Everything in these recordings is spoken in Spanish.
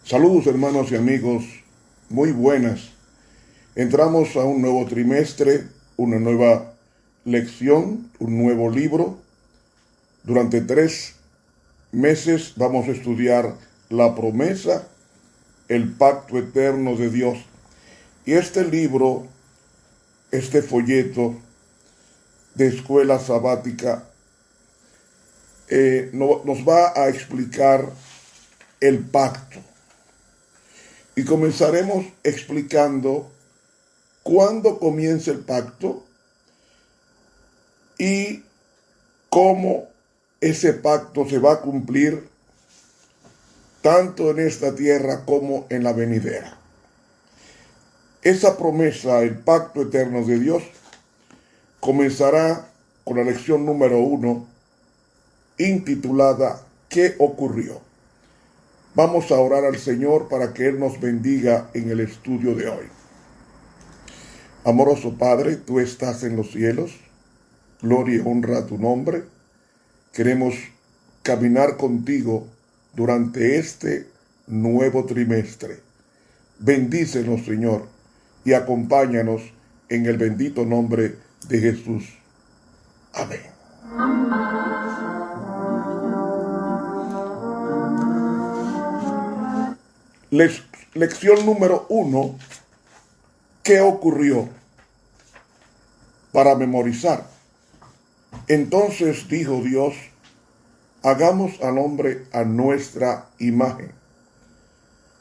Saludos hermanos y amigos, muy buenas. Entramos a un nuevo trimestre, una nueva lección, un nuevo libro. Durante 3 meses vamos a estudiar la promesa, el pacto eterno de Dios. Y este libro, este folleto de escuela sabática, nos va a explicar el pacto. Y comenzaremos explicando cuándo comienza el pacto y cómo ese pacto se va a cumplir tanto en esta tierra como en la venidera. Esa promesa, el pacto eterno de Dios, comenzará con la lección número 1, intitulada ¿Qué ocurrió? Vamos a orar al Señor para que Él nos bendiga en el estudio de hoy. Amoroso Padre, tú estás en los cielos, gloria y honra a tu nombre. Queremos caminar contigo durante este nuevo trimestre. Bendícenos, Señor, y acompáñanos en el bendito nombre de Jesús. Amén. Lección número 1. ¿Qué ocurrió? Para memorizar. Entonces dijo Dios, hagamos al hombre a nuestra imagen,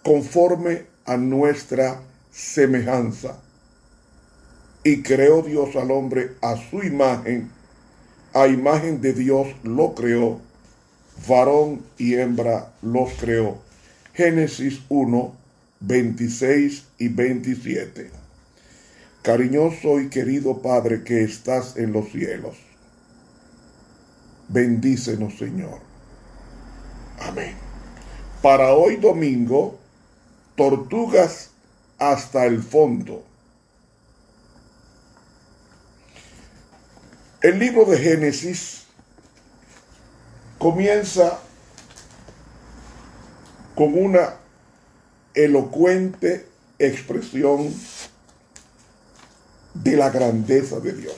conforme a nuestra semejanza. Y creó Dios al hombre a su imagen, a imagen de Dios lo creó, varón y hembra los creó. Génesis 1, 26 y 27. Cariñoso y querido Padre que estás en los cielos, bendícenos, Señor. Amén. Para hoy domingo, tortugas hasta el fondo. El libro de Génesis comienza con una elocuente expresión de la grandeza de Dios.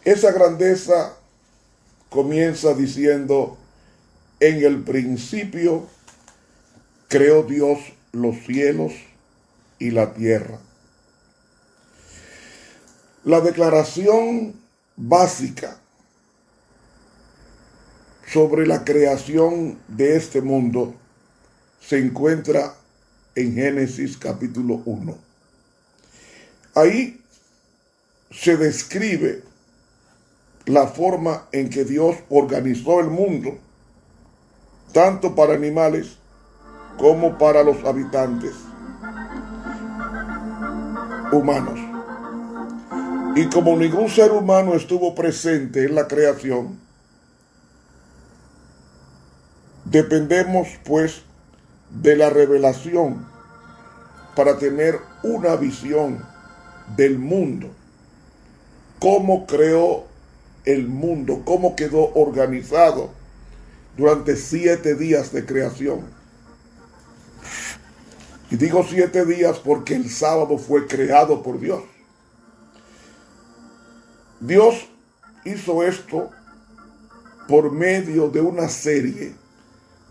Esa grandeza comienza diciendo, en el principio creó Dios los cielos y la tierra. La declaración básica sobre la creación de este mundo se encuentra en Génesis capítulo 1. Ahí se describe la forma en que Dios organizó el mundo, tanto para animales como para los habitantes humanos. Y como ningún ser humano estuvo presente en la creación, dependemos pues de la revelación para tener una visión del mundo, cómo creó el mundo, cómo quedó organizado durante 7 días de creación. Y digo 7 días porque el sábado fue creado por Dios. Dios hizo esto por medio de una serie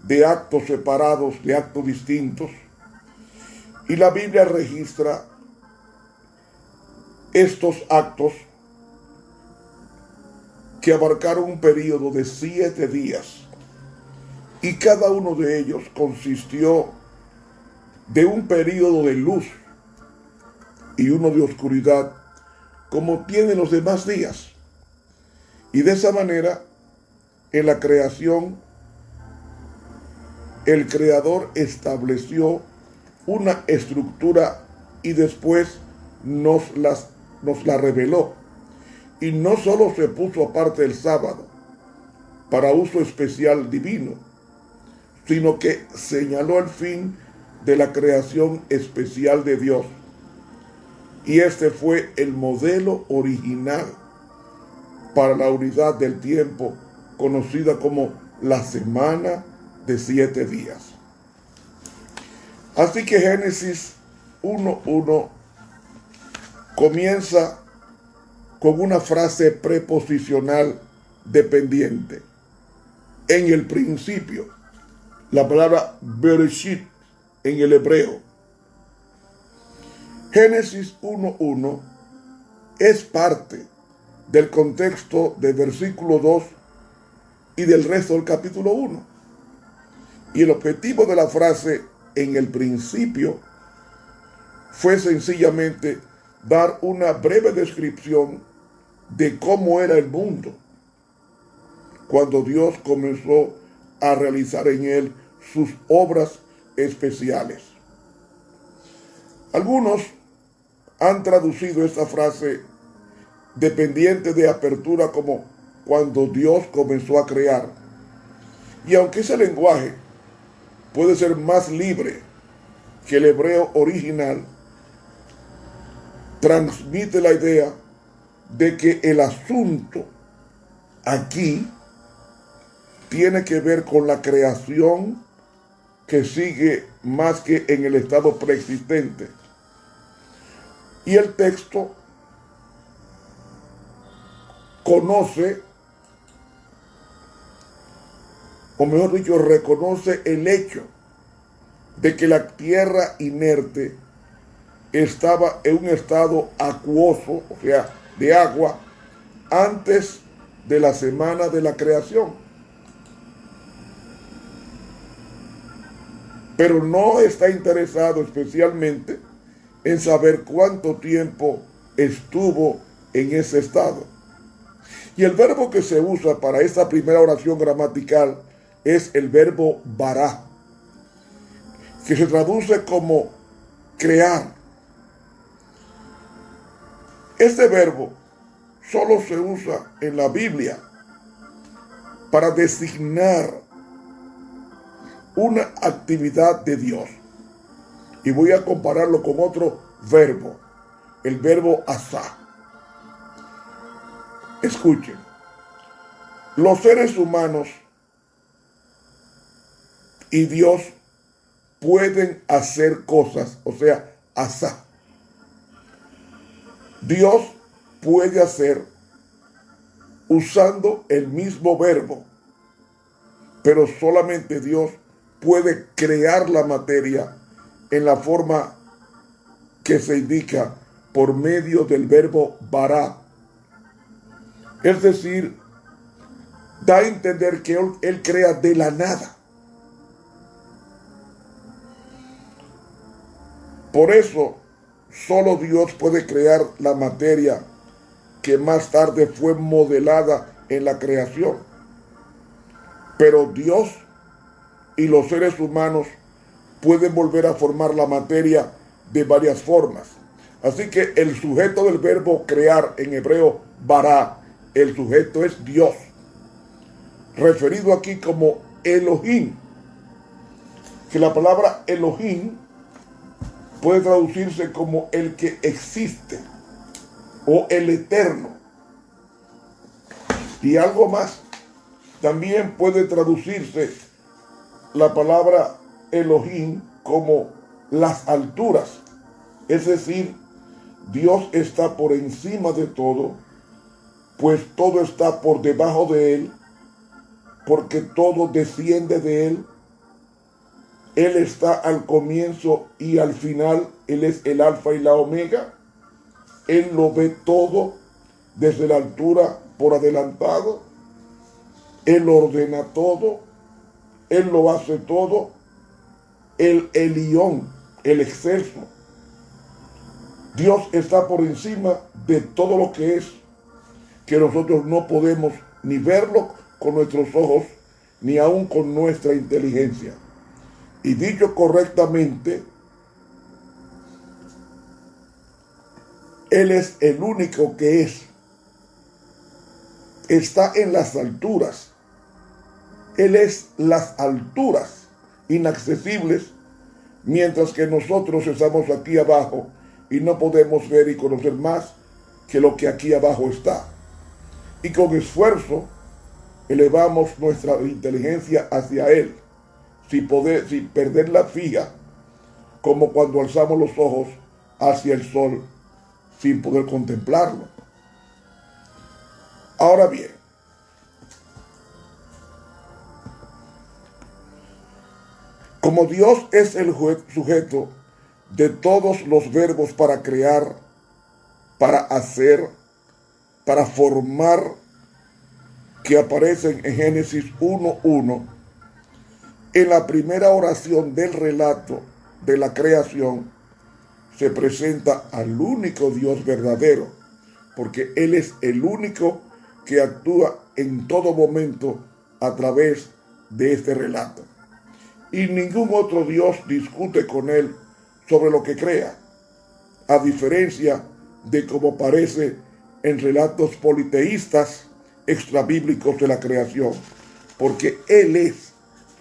de actos separados, de actos distintos. Y la Biblia registra estos actos que abarcaron un periodo de 7 días. Y cada uno de ellos consistió de un periodo de luz y uno de oscuridad, como tienen los demás días. Y de esa manera, en la creación, el Creador estableció una estructura y después nos la reveló. Y no solo se puso aparte el sábado para uso especial divino, sino que señaló el fin de la creación especial de Dios. Y este fue el modelo original para la unidad del tiempo, conocida como la semana de 7 días. Así que Génesis 1:1 comienza con una frase preposicional dependiente. En el principio, la palabra Bereshit en el hebreo. Génesis 1:1 es parte del contexto del versículo 2 y del resto del capítulo 1. Y el objetivo de la frase en el principio fue sencillamente dar una breve descripción de cómo era el mundo cuando Dios comenzó a realizar en él sus obras especiales. Algunos han traducido esta frase dependiente de apertura como cuando Dios comenzó a crear. Y aunque ese lenguaje puede ser más libre que el hebreo original, transmite la idea de que el asunto aquí tiene que ver con la creación que sigue más que en el estado preexistente. Y el texto conoce, o mejor dicho, reconoce el hecho de que la tierra inerte estaba en un estado acuoso, o sea, de agua, antes de la semana de la creación. Pero no está interesado especialmente en saber cuánto tiempo estuvo en ese estado. Y el verbo que se usa para esta primera oración gramatical es el verbo bará, que se traduce como crear. Este verbo solo se usa en la Biblia para designar una actividad de Dios. Y voy a compararlo con otro verbo, el verbo asá. Escuchen, los seres humanos y Dios pueden hacer cosas, o sea, asá. Dios puede hacer usando el mismo verbo, pero solamente Dios puede crear la materia en la forma que se indica por medio del verbo bará. Es decir, da a entender que Él crea de la nada. Por eso, solo Dios puede crear la materia que más tarde fue modelada en la creación. Pero Dios y los seres humanos pueden volver a formar la materia de varias formas. Así que el sujeto del verbo crear en hebreo bará, el sujeto es Dios, referido aquí como Elohim, que la palabra Elohim puede traducirse como el que existe o el eterno. Y algo más, también puede traducirse la palabra Elohim como las alturas. Es decir, Dios está por encima de todo, pues todo está por debajo de Él, porque todo desciende de Él. Él está al comienzo y al final. Él es el alfa y la omega. Él lo ve todo desde la altura por adelantado. Él ordena todo. Él lo hace todo. El Elión, el excelso. Dios está por encima de todo lo que es, que nosotros no podemos ni verlo con nuestros ojos, ni aún con nuestra inteligencia. Y dicho correctamente, Él es el único que es. Está en las alturas. Él es las alturas inaccesibles, mientras que nosotros estamos aquí abajo y no podemos ver y conocer más que lo que aquí abajo está. Y con esfuerzo elevamos nuestra inteligencia hacia Él, sin perderla fija, como cuando alzamos los ojos hacia el sol sin poder contemplarlo. Ahora bien, como Dios es el sujeto de todos los verbos para crear, para hacer, para formar, que aparecen en Génesis 1:1, en la primera oración del relato de la creación se presenta al único Dios verdadero, porque Él es el único que actúa en todo momento a través de este relato. Y ningún otro Dios discute con Él sobre lo que crea, a diferencia de como aparece en relatos politeístas extrabíblicos de la creación, porque Él es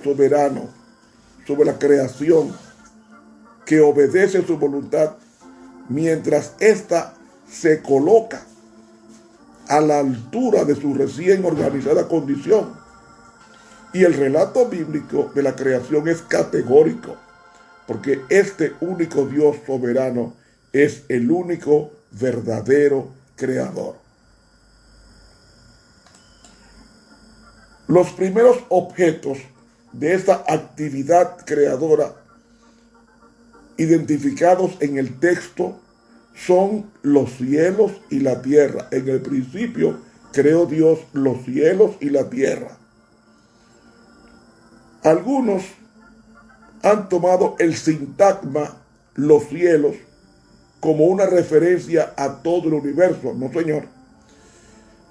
soberano sobre la creación, que obedece su voluntad mientras ésta se coloca a la altura de su recién organizada condición. Y el relato bíblico de la creación es categórico, porque este único Dios soberano es el único verdadero creador. Los primeros objetos de esta actividad creadora identificados en el texto son los cielos y la tierra. En el principio creó Dios los cielos y la tierra. Algunos han tomado el sintagma los cielos como una referencia a todo el universo. No, señor.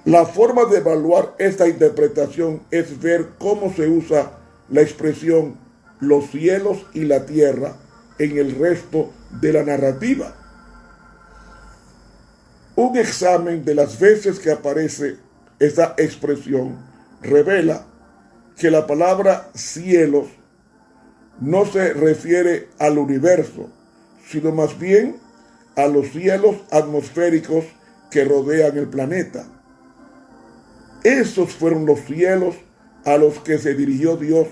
La forma de evaluar esta interpretación es ver cómo se usa la expresión los cielos y la tierra en el resto de la narrativa. Un examen de las veces que aparece esta expresión revela que la palabra cielos no se refiere al universo, sino más bien a los cielos atmosféricos que rodean el planeta. Esos fueron los cielos a los que se dirigió Dios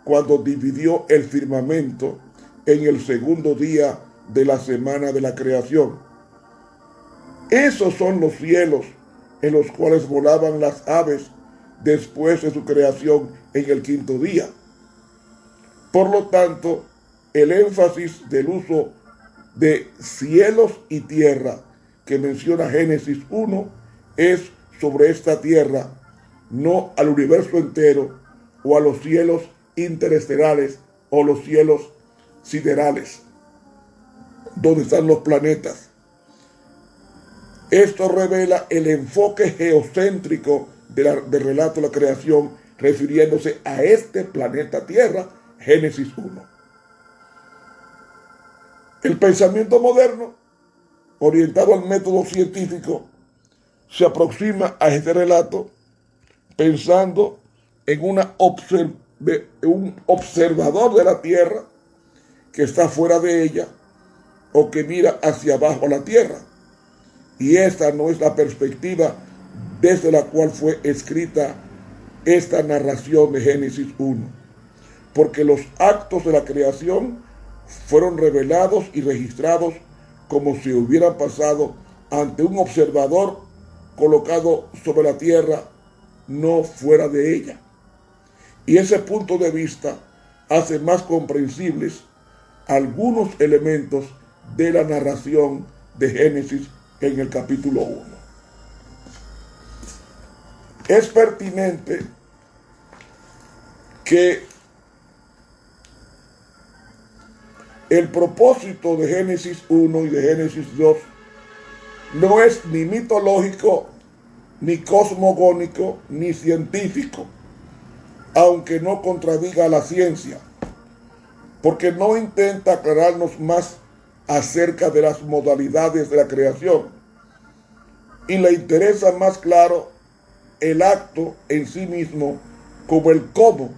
cuando dividió el firmamento en el segundo día de la semana de la creación. Esos son los cielos en los cuales volaban las aves después de su creación en el quinto día. Por lo tanto, el énfasis del uso de cielos y tierra que menciona Génesis 1 es sobre esta tierra, no al universo entero o a los cielos interestelares o los cielos siderales, donde están los planetas. Esto revela el enfoque geocéntrico del relato de la creación, refiriéndose a este planeta Tierra, Génesis 1. El pensamiento moderno, orientado al método científico, se aproxima a este relato pensando en un observador de la Tierra que está fuera de ella o que mira hacia abajo a la Tierra. Y esta no es la perspectiva desde la cual fue escrita esta narración de Génesis 1, porque los actos de la creación fueron revelados y registrados como si hubieran pasado ante un observador colocado sobre la tierra, no fuera de ella. Y ese punto de vista hace más comprensibles algunos elementos de la narración de Génesis en el capítulo 1. Es pertinente que el propósito de Génesis 1 y de Génesis 2 no es ni mitológico, ni cosmogónico, ni científico, aunque no contradiga a la ciencia, porque no intenta aclararnos más acerca de las modalidades de la creación y le interesa más claro el acto en sí mismo como el cómo,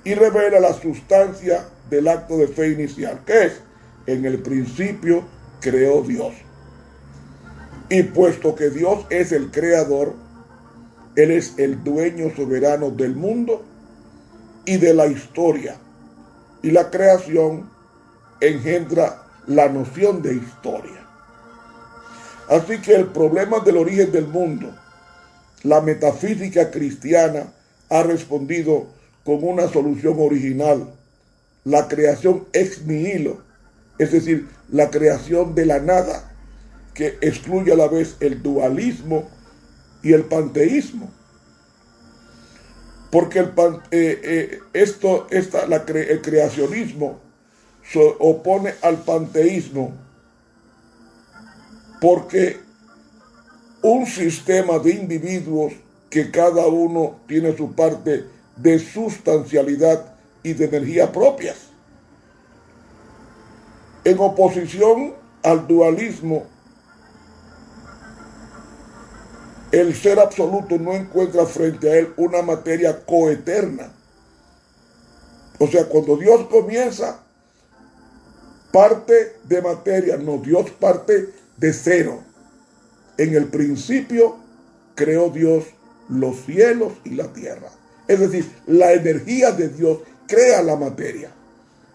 y revela la sustancia del acto de fe inicial, que es: en el principio creó Dios. Y puesto que Dios es el creador, Él es el dueño soberano del mundo y de la historia. Y la creación engendra la noción de historia. Así que el problema del origen del mundo, la metafísica cristiana ha respondido con una solución original, la creación ex nihilo, es decir, la creación de la nada, que excluye a la vez el dualismo y el panteísmo. Porque el creacionismo se opone al panteísmo, porque un sistema de individuos que cada uno tiene su parte de sustancialidad y de energía propias. En oposición al dualismo, el ser absoluto no encuentra frente a él una materia coeterna. O sea, cuando Dios comienza, parte de materia, no, Dios parte de cero. En el principio creó Dios los cielos y la tierra. Es decir, la energía de Dios crea la materia.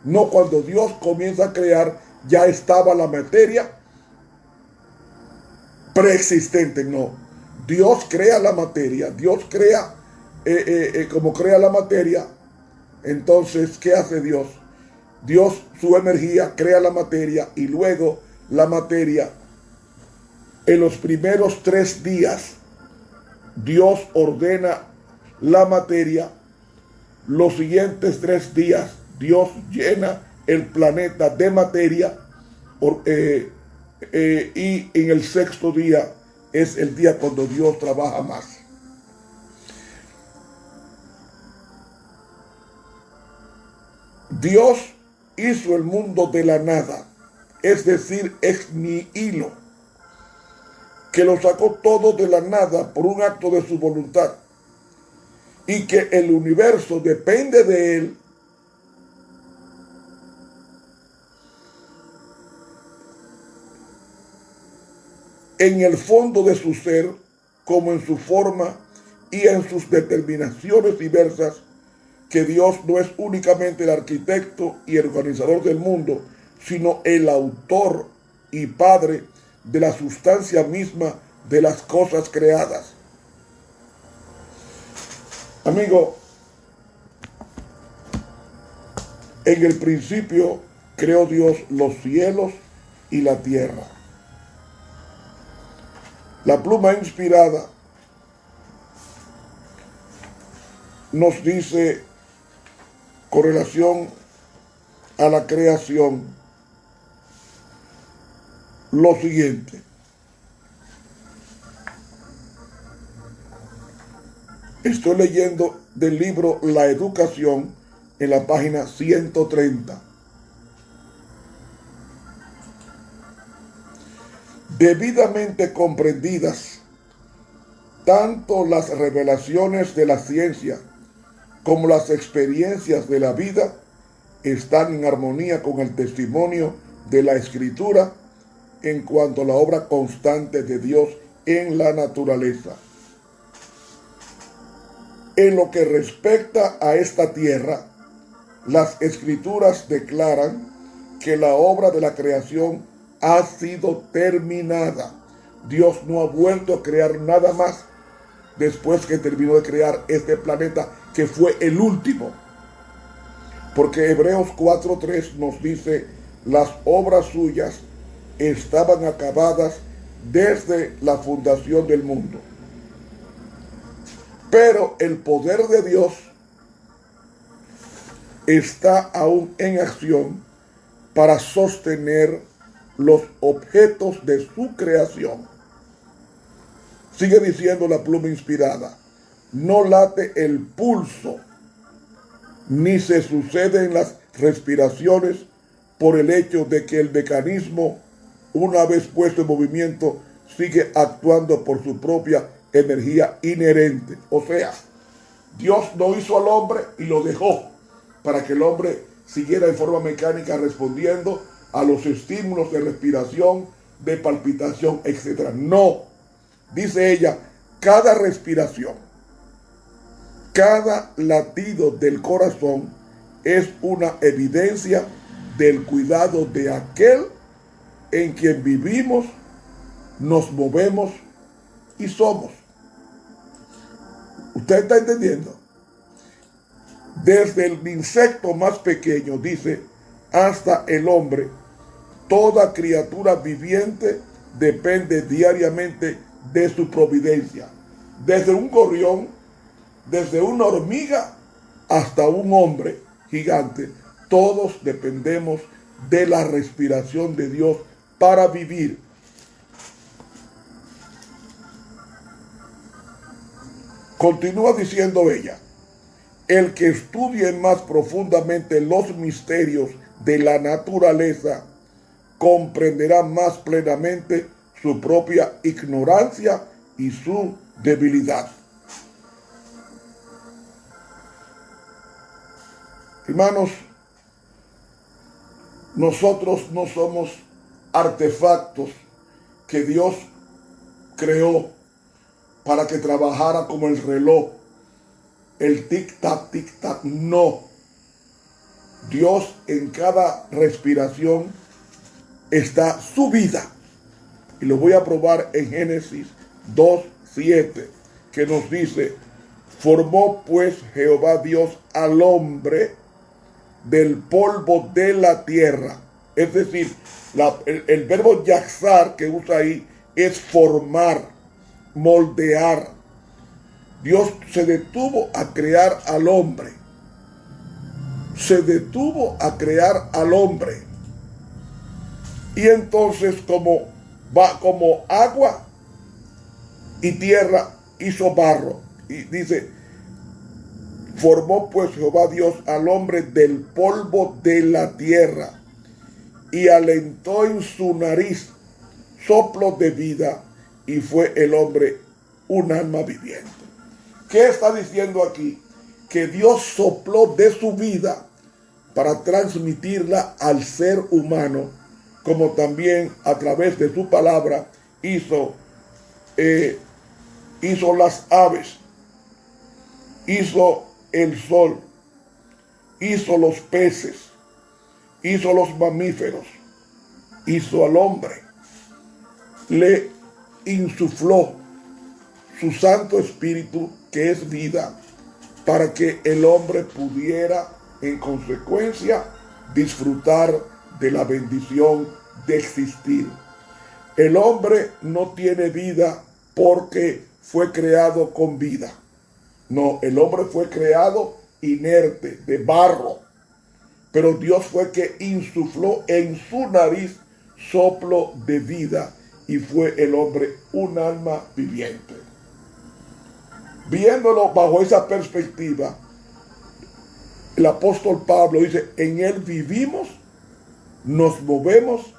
No cuando Dios comienza a crear, ya estaba la materia preexistente, no. Dios crea la materia, Dios crea, como crea la materia, entonces, ¿qué hace Dios? Dios, su energía, crea la materia y luego la materia, en los primeros 3 días, Dios ordena la materia, los siguientes 3 días, Dios llena el planeta de materia, y en el 6º día, es el día cuando Dios trabaja más. Dios hizo el mundo de la nada, es decir, ex nihilo, que lo sacó todo de la nada por un acto de su voluntad, y que el universo depende de él. En el fondo de su ser, como en su forma y en sus determinaciones diversas, que Dios no es únicamente el arquitecto y el organizador del mundo, sino el autor y padre de la sustancia misma de las cosas creadas. Amigo, en el principio creó Dios los cielos y la tierra. La pluma inspirada nos dice con relación a la creación lo siguiente. Estoy leyendo del libro La Educación en la página 130. Debidamente comprendidas, tanto las revelaciones de la ciencia como las experiencias de la vida están en armonía con el testimonio de la Escritura en cuanto a la obra constante de Dios en la naturaleza. En lo que respecta a esta tierra, las Escrituras declaran que la obra de la creación ha sido terminada. Dios no ha vuelto a crear nada más después que terminó de crear este planeta, que fue el último. Porque Hebreos 4:3 nos dice, las obras suyas estaban acabadas desde la fundación del mundo. Pero el poder de Dios está aún en acción para sostener los objetos de su creación. Sigue diciendo la pluma inspirada, no late el pulso, ni se suceden las respiraciones por el hecho de que el mecanismo, una vez puesto en movimiento, sigue actuando por su propia energía inherente. O sea, Dios no hizo al hombre y lo dejó para que el hombre siguiera en forma mecánica respondiendo a los estímulos de respiración, de palpitación, etc. No, dice ella, cada respiración, cada latido del corazón es una evidencia del cuidado de aquel en quien vivimos, nos movemos y somos. ¿Usted está entendiendo? Desde el insecto más pequeño, dice, hasta el hombre, toda criatura viviente depende diariamente de su providencia. Desde un gorrión, desde una hormiga, hasta un hombre gigante, todos dependemos de la respiración de Dios para vivir. Continúa diciendo ella, el que estudie más profundamente los misterios de la naturaleza comprenderá más plenamente su propia ignorancia y su debilidad. Hermanos, nosotros no somos artefactos que Dios creó para que trabajara como el reloj, el tic-tac, no. Dios en cada respiración está su vida. Y lo voy a probar en Génesis 2:7, que nos dice, formó pues Jehová Dios al hombre del polvo de la tierra. Es decir, el verbo yaxar que usa ahí es formar, moldear. Dios se detuvo a crear al hombre. Se detuvo a crear al hombre. Y entonces como agua y tierra hizo barro. Y dice, formó pues Jehová Dios al hombre del polvo de la tierra y alentó en su nariz soplo de vida y fue el hombre un alma viviente. ¿Qué está diciendo aquí? Que Dios sopló de su vida para transmitirla al ser humano, como también a través de su palabra hizo las aves, hizo el sol, hizo los peces, hizo los mamíferos, hizo al hombre, le insufló su Santo Espíritu, que es vida, para que el hombre pudiera, en consecuencia, disfrutar de la bendición de existir. El hombre no tiene vida porque fue creado con vida. No, el hombre fue creado inerte, de barro. Pero Dios fue que insufló en su nariz soplo de vida y fue el hombre un alma viviente. Viéndolo bajo esa perspectiva, el apóstol Pablo dice, en él vivimos, nos movemos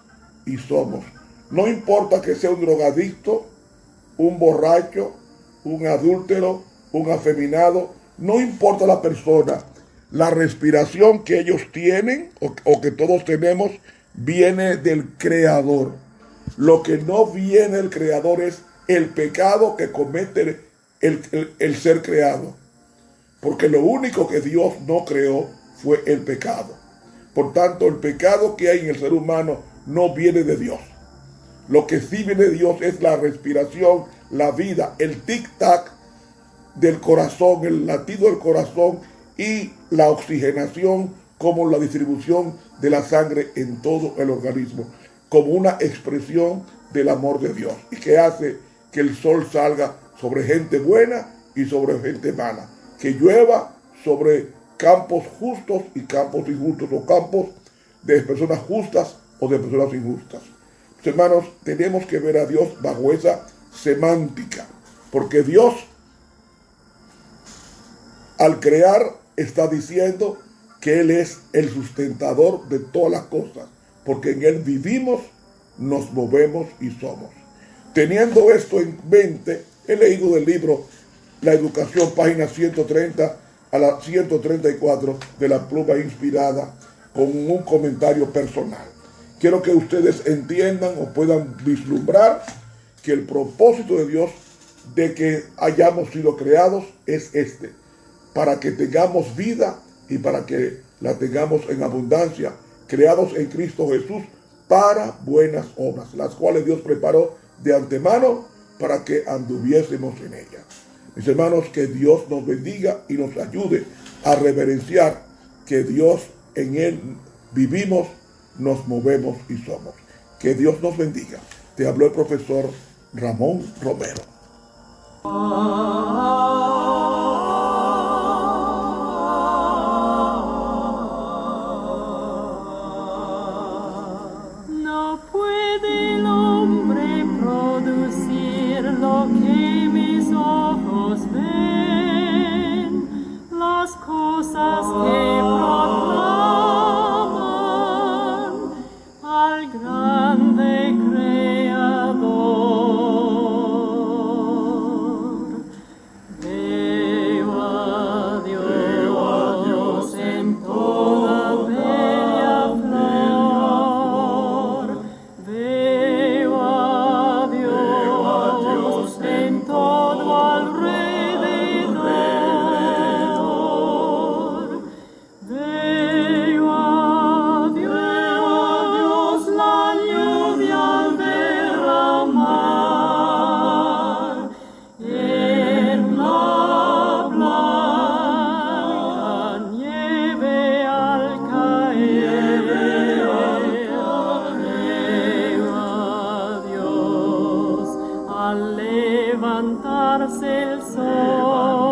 y somos. No importa que sea un drogadicto, un borracho, un adúltero, un afeminado, no importa la persona, la respiración que ellos tienen o que todos tenemos viene del Creador. Lo que no viene del Creador es el pecado que comete el ser creado. Porque lo único que Dios no creó fue el pecado. Por tanto, el pecado que hay en el ser humano no viene de Dios. Lo que sí viene de Dios es la respiración, la vida, el tic-tac del corazón, el latido del corazón y la oxigenación como la distribución de la sangre en todo el organismo, como una expresión del amor de Dios y que hace que el sol salga sobre gente buena y sobre gente mala, que llueva sobre campos justos y campos injustos, o campos de personas justas o de personas injustas. Hermanos, tenemos que ver a Dios bajo esa semántica, porque Dios al crear está diciendo que Él es el sustentador de todas las cosas, porque en Él vivimos, nos movemos y somos. Teniendo esto en mente, he leído del libro La Educación, página 130 a la 134 de La Pluma Inspirada, con un comentario personal. quiero que ustedes entiendan o puedan vislumbrar que el propósito de Dios de que hayamos sido creados es este, para que tengamos vida y para que la tengamos en abundancia, creados en Cristo Jesús para buenas obras, las cuales Dios preparó de antemano para que anduviésemos en ellas. Mis hermanos, que Dios nos bendiga y nos ayude a reverenciar que Dios, en Él vivimos, nos movemos y somos. Que Dios nos bendiga. Te habló el profesor Ramón Romero. No puede el hombre producir lo que mis ojos ven, las cosas que proclaman al grande Creador. Veo a Dios en toda bella flor. Veo a Dios en todo alrededor. Veo a Dios la lluvia al derramar en la blanca nieve al caer. Veo a Dios al levantarse el sol.